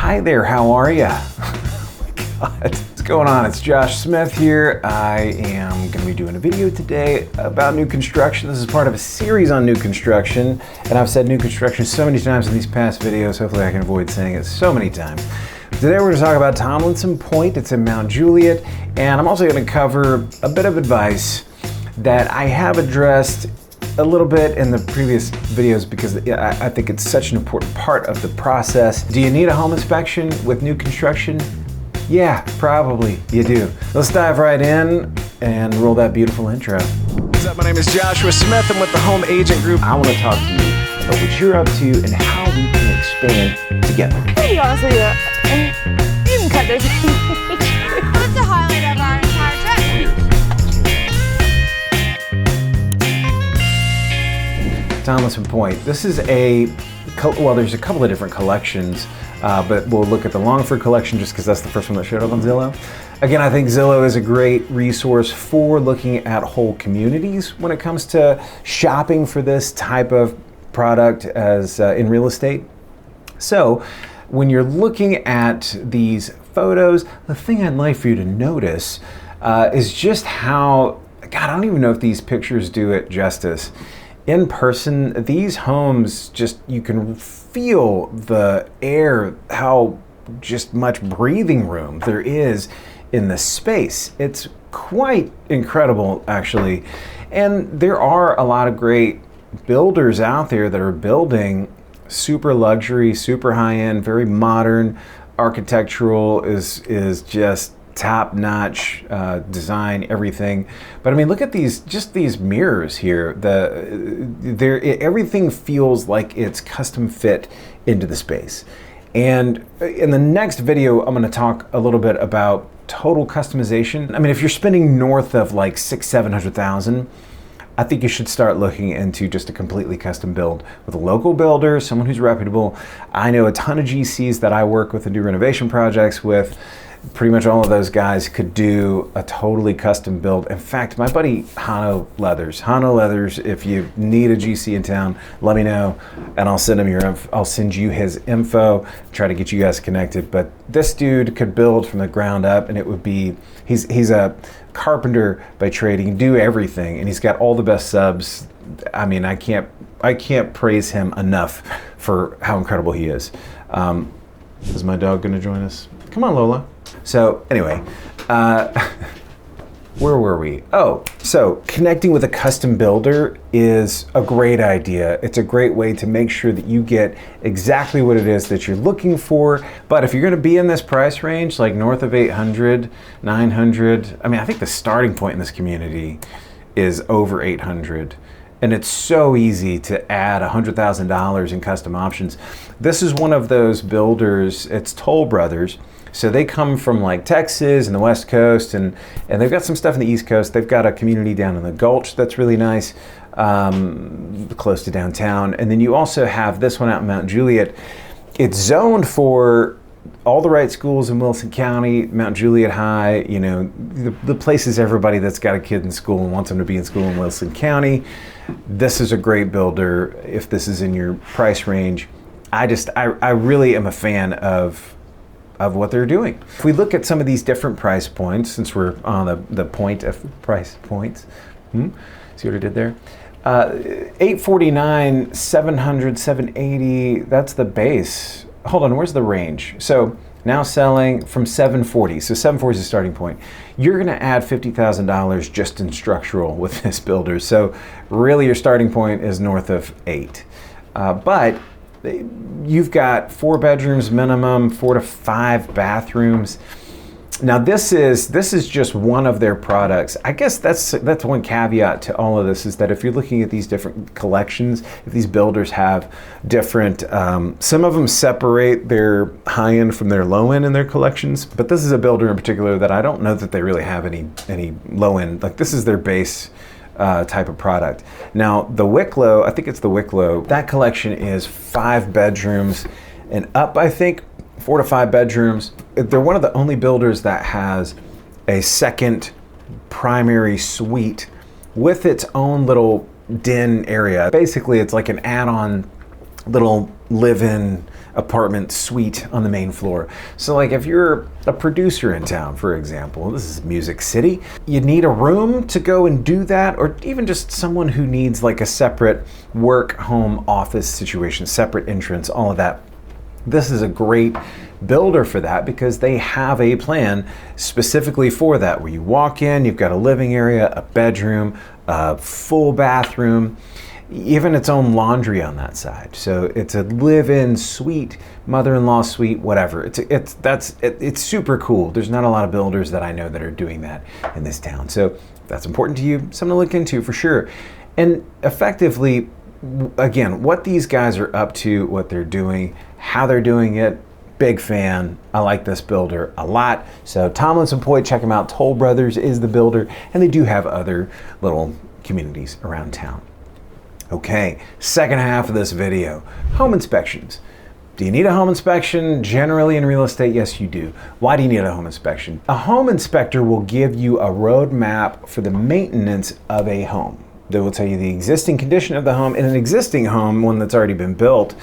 Hi there, how are ya? Oh my God. What's going on? It's Josh Smith here. I am going to be doing a video today about new construction. This is part of a series on new construction, and I've said new construction so many times in these past videos, hopefully I can avoid saying it so many times. Today we're going to talk about Tomlinson Pointe. It's in Mount Juliet, and I'm also going to cover a bit of advice that I have addressed a little bit in the previous videos because I think it's such an important part of the process. Do you need a home inspection with new construction? Yeah, probably you do. Let's dive right in and roll that beautiful intro. What's up? My name is Joshua Smith. I'm with the Home Agent Group. I want to talk to you about what you're up to and how we can expand together. To be honest with you, you can cut this. What's the highlight of our entire trip? Tomlinson Pointe. This is well, there's a couple of different collections, but we'll look at the Longford collection just because that's the first one that showed up on Zillow. Again, I think Zillow is a great resource for looking at whole communities when it comes to shopping for this type of product as in real estate. So when you're looking at these photos, the thing I'd like for you to notice is just how, God, I don't even know if these pictures do it justice. In person, these homes just, you can feel the air, how just much breathing room there is in the space. It's quite incredible, actually. And there are a lot of great builders out there that are building super luxury, super high-end, very modern, architectural is just top-notch design, everything. But I mean, look at these, just these mirrors here. Everything feels like it's custom fit into the space. And in the next video, I'm going to talk a little bit about total customization. I mean, if you're spending north of like $600,000-700,000, I think you should start looking into just a completely custom build with a local builder, someone who's reputable. I know a ton of GCs that I work with and do renovation projects with. Pretty much all of those guys could do a totally custom build. In fact, my buddy Hano Leathers, if you need a GC in town, let me know and I'll send him I'll send you his info, try to get you guys connected. But this dude could build from the ground up, and it would be, he's a carpenter by trade. He can do everything, and he's got all the best subs. I mean, I can't praise him enough for how incredible he is. Is my dog gonna join us? Come on, Lola. So anyway, where were we? Oh, so connecting with a custom builder is a great idea. It's a great way to make sure that you get exactly what it is that you're looking for. But if you're gonna be in this price range, like north of 800, 900, I mean, I think the starting point in this community is over 800. And it's so easy to add $100,000 in custom options. This is one of those builders, it's Toll Brothers. So they come from like Texas and the West Coast, and they've got some stuff in the East Coast. They've got a community down in the Gulch that's really nice, close to downtown. And then you also have this one out in Mount Juliet. It's zoned for all the right schools in Wilson County, Mount Juliet High, you know, the places everybody that's got a kid in school and wants them to be in school in Wilson County. This is a great builder if this is in your price range. I really am a fan of what they're doing. If we look at some of these different price points, since we're on the point of price points, see what I did there? 849, 700, 780, that's the base. Hold on, where's the range? So now selling from 740, so 740 is the starting point. You're gonna add $50,000 just in structural with this builder. So really your starting point is north of 8. But you've got 4 bedrooms minimum, 4 to 5 bathrooms. Now this is just one of their products. I guess that's one caveat to all of this, is that if you're looking at these different collections, if these builders have different, some of them separate their high end from their low end in their collections, but this is a builder in particular that I don't know that they really have any low end. Like, this is their base type of product. Now the Wicklow, I think it's the Wicklow, that collection is 5 bedrooms and up, I think 4 to 5 bedrooms. They're one of the only builders that has a second primary suite with its own little den area. Basically, it's like an add-on little live-in apartment suite on the main floor. So like if you're a producer in town, for example, this is Music City, you need a room to go and do that, or even just someone who needs like a separate work, home, office situation, separate entrance, all of that. This is a great builder for that because they have a plan specifically for that, where you walk in, you've got a living area, a bedroom, a full bathroom, even its own laundry on that side. So it's a live-in suite, mother-in-law suite, whatever. It's super cool. There's not a lot of builders that I know that are doing that in this town. So if that's important to you, something to look into for sure. And effectively, again, what these guys are up to, what they're doing, how they're doing it, big fan. I like this builder a lot. So Tomlinson Pointe, check them out. Toll Brothers is the builder, and they do have other little communities around town. Okay, second half of this video, home inspections. Do you need a home inspection? Generally in real estate, yes you do. Why do you need a home inspection? A home inspector will give you a roadmap for the maintenance of a home. They will tell you the existing condition of the home. In an existing home, one that's already been built,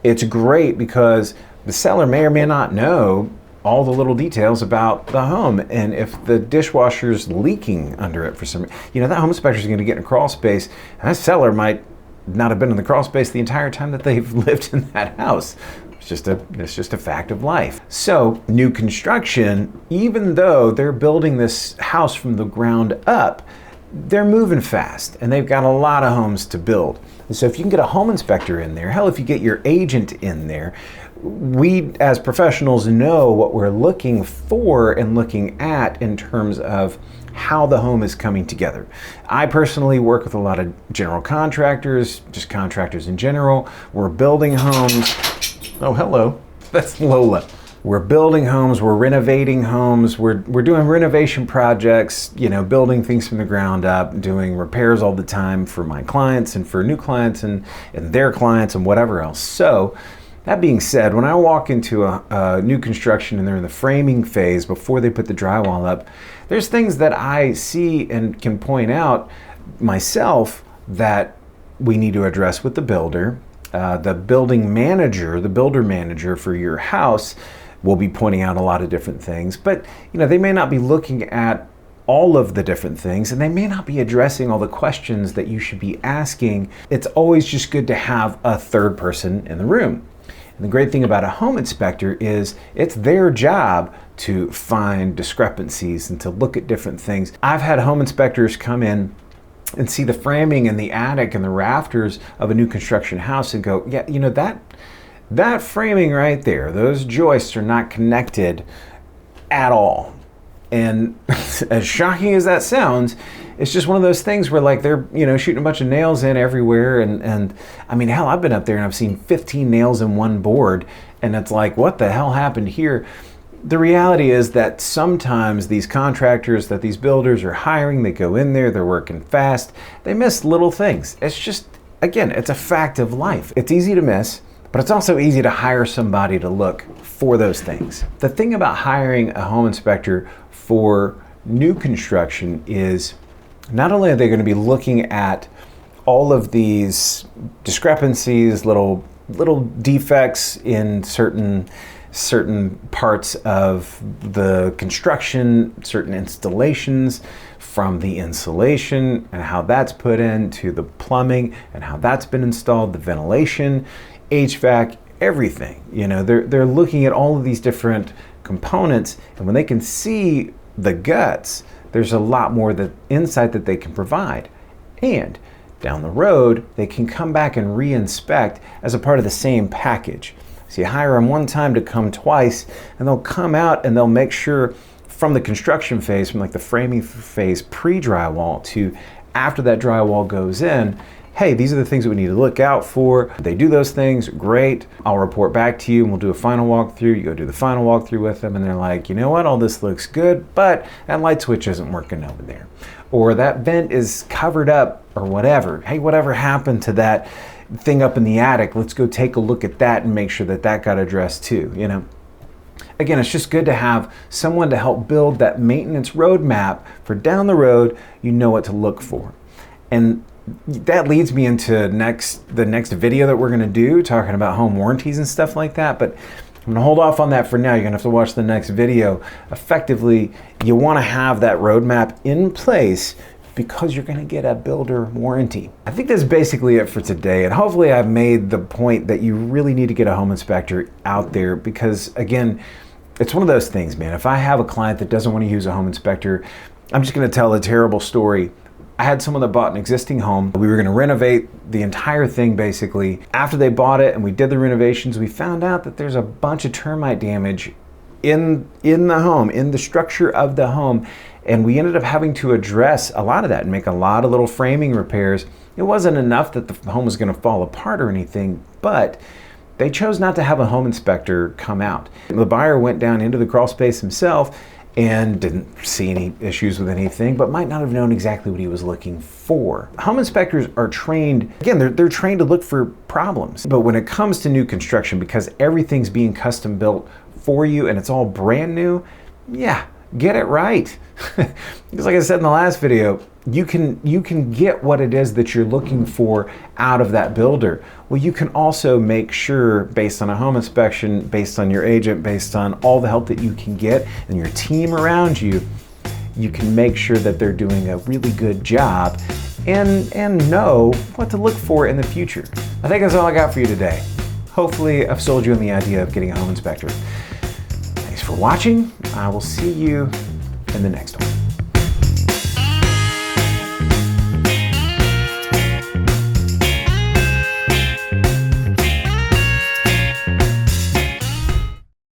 it's great because the seller may or may not know all the little details about the home. And if the dishwasher's leaking under it for some reason, that home inspector is going to get in a crawl space, and that seller might not have been in the crawl space the entire time that they've lived in that house. It's just a fact of life. So new construction, even though they're building this house from the ground up, they're moving fast and they've got a lot of homes to build. And so if you can get a home inspector in there, hell, if you get your agent in there, we as professionals know what we're looking for and looking at in terms of how the home is coming together. I personally work with a lot of general contractors, just contractors in general. We're building homes. Oh, hello, that's Lola. We're building homes, we're renovating homes, we're doing renovation projects, building things from the ground up, doing repairs all the time for my clients and for new clients and their clients and whatever else. So that being said, when I walk into a new construction and they're in the framing phase before they put the drywall up, there's things that I see and can point out myself that we need to address with the builder. The building manager, the builder manager for your house will be pointing out a lot of different things, but they may not be looking at all of the different things, and they may not be addressing all the questions that you should be asking. It's always just good to have a third person in the room. And the great thing about a home inspector is it's their job to find discrepancies and to look at different things. I've had home inspectors come in and see the framing and the attic and the rafters of a new construction house and go, yeah, that framing right there, those joists are not connected at all. And as shocking as that sounds, it's just one of those things where like they're shooting a bunch of nails in everywhere, and I mean, hell, I've been up there and I've seen 15 nails in one board, and it's like, what the hell happened here? The reality is that sometimes these contractors that these builders are hiring, they go in there, they're working fast, they miss little things. It's just, again, it's a fact of life. It's easy to miss, but it's also easy to hire somebody to look for those things. The thing about hiring a home inspector for new construction is not only are they going to be looking at all of these discrepancies, little defects in certain parts of the construction, certain installations, from the insulation and how that's put in to the plumbing and how that's been installed, the ventilation, HVAC, everything. They're looking at all of these different components, and when they can see the guts, there's a lot more insight that they can provide. And down the road, they can come back and re-inspect as a part of the same package. So you hire them one time to come twice, and they'll come out and they'll make sure from the construction phase, from like the framing phase pre-drywall to after that drywall goes in, hey, these are the things that we need to look out for. If they do those things, great. I'll report back to you and we'll do a final walkthrough. You go do the final walkthrough with them and they're like, you know what, all this looks good, but that light switch isn't working over there. Or that vent is covered up or whatever. Hey, whatever happened to that thing up in the attic? Let's go take a look at that and make sure that that got addressed too, Again, it's just good to have someone to help build that maintenance roadmap for down the road. You know what to look for. And that leads me into the next video that we're gonna do, talking about home warranties and stuff like that, but I'm gonna hold off on that for now. You're gonna have to watch the next video. Effectively, you wanna have that roadmap in place because you're gonna get a builder warranty. I think that's basically it for today, and hopefully I've made the point that you really need to get a home inspector out there, because again, it's one of those things, man. If I have a client that doesn't want to use a home inspector, I'm just gonna tell a terrible story. I had someone that bought an existing home. We were gonna renovate the entire thing basically. After they bought it and we did the renovations, we found out that there's a bunch of termite damage in the home, in the structure of the home. And we ended up having to address a lot of that and make a lot of little framing repairs. It wasn't enough that the home was gonna fall apart or anything, but they chose not to have a home inspector come out. The buyer went down into the crawl space himself and didn't see any issues with anything, but might not have known exactly what he was looking for. Home inspectors are trained, again, they're trained to look for problems. But when it comes to new construction, because everything's being custom built for you and it's all brand new, yeah, get it right. Because like I said in the last video, you can get what it is that you're looking for out of that builder. Well, you can also make sure, based on a home inspection, based on your agent, based on all the help that you can get and your team around you, you can make sure that they're doing a really good job and know what to look for in the future. I think that's all I got for you today. Hopefully I've sold you on the idea of getting a home inspector. Thanks for watching. I will see you in the next one.